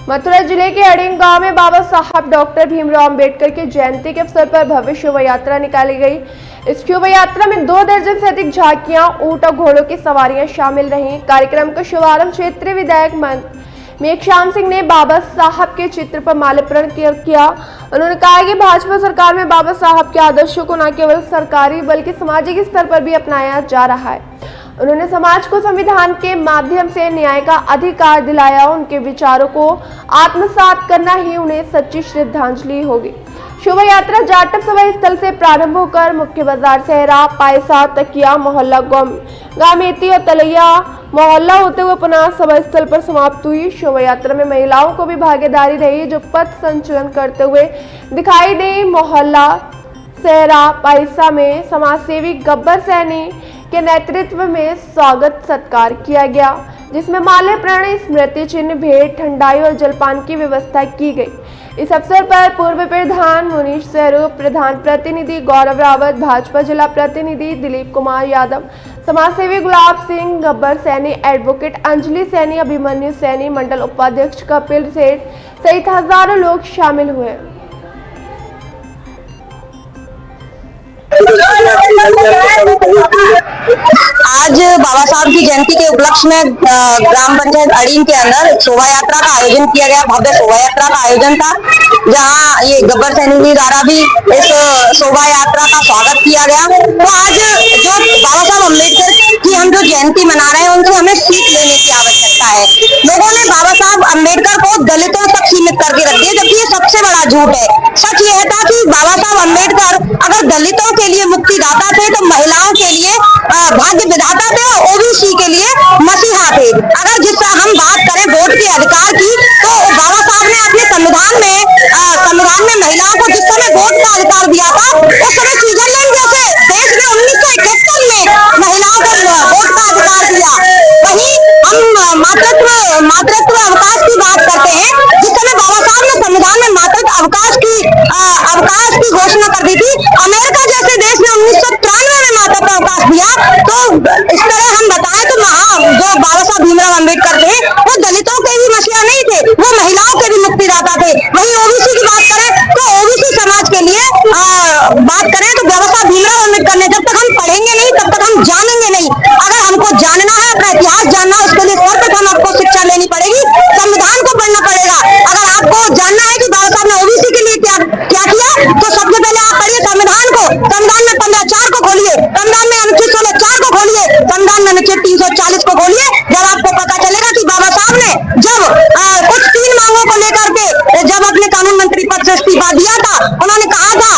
मथुरा जिले के अड़िंग गांव में बाबा साहब डॉक्टर भीमराव अंबेडकर की जयंती के अवसर पर भव्य शोभा यात्रा निकाली गई। इस शोभा यात्रा में 2 दर्जन से अधिक झांकियां, ऊंट और घोड़ों की सवारियां शामिल रहीं। कार्यक्रम का शुभारंभ क्षेत्रीय विधायक मेघश्याम सिंह ने बाबा साहब के चित्र पर माल्यार्पण किया। उन्होंने कहा कि भाजपा सरकार में बाबा साहब के आदर्शों को न केवल सरकारी बल्कि सामाजिक स्तर पर भी अपनाया जा रहा है। उन्होंने समाज को संविधान के माध्यम से न्याय का अधिकार दिलाया। उनके विचारों को आत्मसात करना ही उन्हें सच्ची श्रद्धांजलि होगी। शोभा यात्रा जाटव सभा स्थल से प्रारंभ होकर मुख्य बाजार सहरा, पायसा, तकिया मोहल्ला, गामेती और तलैया मोहल्ला होते हुए पुनः सभा स्थल पर समाप्त हुई। शोभा यात्रा में महिलाओं को भी भागीदारी रही, जो पथ संचलन करते हुए दिखाई दी। मोहल्ला सहरा पायसा में समाजसेवी गब्बर सैनी के नेतृत्व में स्वागत सत्कार किया गया, जिसमें माल्यार्पण, स्मृति चिन्ह, भेंट, ठंडाई और जलपान की व्यवस्था की गई। इस अवसर पर पूर्व प्रधान मुनीश स्वरूप, प्रधान प्रतिनिधि गौरव रावत, भाजपा जिला प्रतिनिधि दिलीप कुमार यादव, समाजसेवी गुलाब सिंह, गब्बर सैनी, एडवोकेट अंजलि सैनी, अभिमन्यु सैनी, मंडल उपाध्यक्ष कपिल सेठ सहित हजारों लोग शामिल हुए। आज बाबा साहब की जयंती के उपलक्ष्य में ग्राम पंचायत अड़ीन के अंदर शोभा यात्रा का आयोजन किया गया। भव्य शोभा यात्रा का आयोजन था, जहां ये गब्बर सैनी जी द्वारा भी इस शोभा यात्रा का स्वागत किया गया। तो आज जो बाबा साहब अम्बेडकर की हम जो जयंती मना रहे हैं, उनसे हमें सीख लेने की आवश्यकता है। लोगों ने बाबा साहब अम्बेडकर को दलितों तक सीमित करके रख दिया, जबकि ये सबसे बड़ा झूठ है। सच ये था कि बाबा साहब अम्बेडकर अगर दलितों के लिए मुक्तिदाता थे, तो महिलाओं के लिए भाग्य विधाता थे और ओबीसी के लिए मसीहा थे। अगर जिससे हम बात करें वोट के अधिकार की, तो बाबा साहब ने अपने संविधान में महिलाओं को जिस समय वोट का अधिकार दिया था, उस समय स्विट्जरलैंड जैसे देश में 1971 में महिलाओं को वोट का अधिकार दिया। वहीं हम मातृत्व अवकाश की बात करते हैं, जिस समय बाबा साहब ने संविधान में मातृत्व अवकाश की घोषणा कर दी थी। अमेरिका जैसे देश ने 1993 में मातृत्व अवकाश दिया। तो इस तरह हम बताएं तो जो बाबा साहब भीमराव अंबेडकर थे, वो दलितों के भी मसीहा नहीं थे, वो महिलाओं के भी मुक्तिदाता थे। वहीं ओबीसी की बात करें तो ओबीसी समाज के लिए बात करें तो बाबा साहब भीमराव अंबेडकर ने, जब तक हम पढ़ेंगे नहीं तब तक हम जानेंगे नहीं। अगर हमको जानना है, अपना इतिहास जानना है, उसके लिए सर्वप्रथम आपको शिक्षा लेनी पड़ेगी, संविधान को पढ़ना पड़ेगा। अगर आपको जानना है कि बाबा साहब ने ओबीसी के लिए क्या किया, तो सबसे पहले आप पढ़िए संविधान को। संविधान में 15(4) को खोलिए, संविधान में अनुच्छेद 16(4) को खोलिए, संविधान में अनुच्छेद 340 को खोलिए। जब आपको पता चलेगा कि बाबा साहब ने जब कुछ 3 मांगों को लेकर के जब अपने कानून मंत्री पद से इस्तीफा दिया था, उन्होंने कहा था,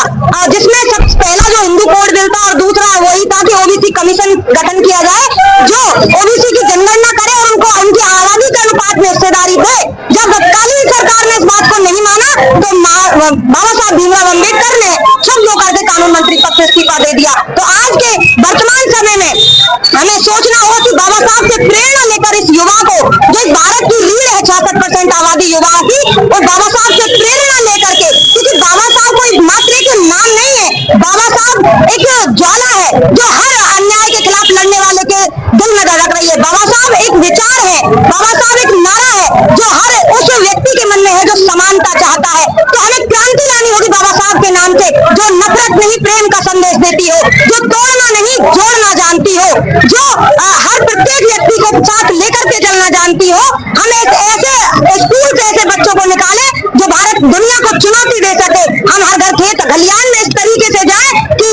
जिसमें सबसे पहला जो हिंदू कोड बिल था और दूसरा वही था कि ओबीसी कमीशन गठन किया जाए, जो ओबीसी की जनगणना करे और उनको उनकी आबादी के अनुपात में हिस्सेदारी दे। जब तत्कालीन सरकार ने इस बात को नहीं माना, तो बाबा साहब भीमराव अंबेडकर ने सब लोग करके कानून मंत्री पद से इस्तीफा दे दिया। तो आज के वर्तमान समय में हमें सोचना होगा कि बाबा साहब से प्रेरणा लेकर इस युवा को, जो भारत की रीढ़ है 66% आबादी युवाओं की, और बाबा साहब से प्रेरणा लेकर के, क्योंकि बाबा साहब कोई मात्र एक नाम नहीं है, बाबा साहब एक ज्वाला है जो हर अन्याय के खिलाफ लड़ने वाले के दिल में धड़क रही है। बाबा साहब एक विचार है, बाबा साहब एक नारा है जो हर उस व्यक्ति के मन में है जो समानता चाहता है। तो हमें क्रांति लानी होगी बाबा साहब के नाम से, जो नफरत नहीं प्रेम का संदेश देती हो, जो तोड़ना नहीं जोड़ना जानती हो, जो हर प्रत्येक व्यक्ति को साथ लेकर के चलना जानती हो। हम एक ऐसे स्कूल से ऐसे बच्चों को निकाले जो भारत दुनिया को चुनौती दे सके। हम हर घर खेत खलियान में इस तरीके से जाए कि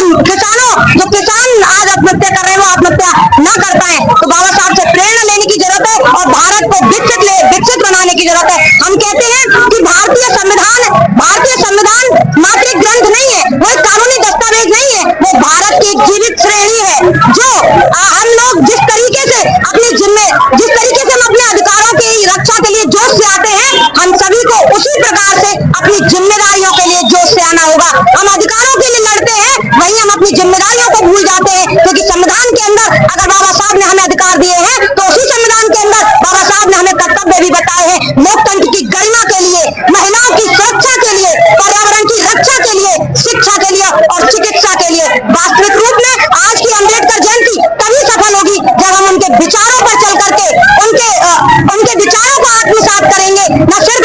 जो किसान आज आत्महत्या कर रहे हैं, वो आत्महत्या न कर पाए। तो बाबा साहब से प्रेरणा लेने की जरूरत है और भारत को विकसित बनाने की जरूरत है। हम कहते हैं कि भारतीय संविधान मात्र एक ग्रंथ नहीं है, वो एक कानूनी दस्तावेज नहीं है, वो भारत की एक जीवित श्रेणी है। जो हम लोग जिस तरीके से हम अपने अधिकारों की रक्षा के लिए जोश से आते हैं, हम सभी को उसी प्रकार से अपनी जिम्मेदारियों के लिए जोश से आना होगा। हम अधिकारों के लिए लड़ते हैं, वहीं हम अपनी जिम्मेदारियों को भूल जाते हैं, क्योंकि संविधान के अंदर अगर बाबा साहब ने हमें अधिकार दिए हैं, तो उसी संविधान के अंदर बाबा साहब ने हमें कर्तव्य भी बताए हैं। लोकतंत्र की गरिमा के लिए, महिलाओं की सुरक्षा के लिए, पर्यावरण की रक्षा के लिए, शिक्षा के लिए और चिकित्सा के लिए। वास्तविक रूप में आज की अम्बेडकर जयंती तभी सफल होगी जब हम उनके विचारों पर चल करके उनके विचारों को आत्मसात करेंगे, न सिर्फ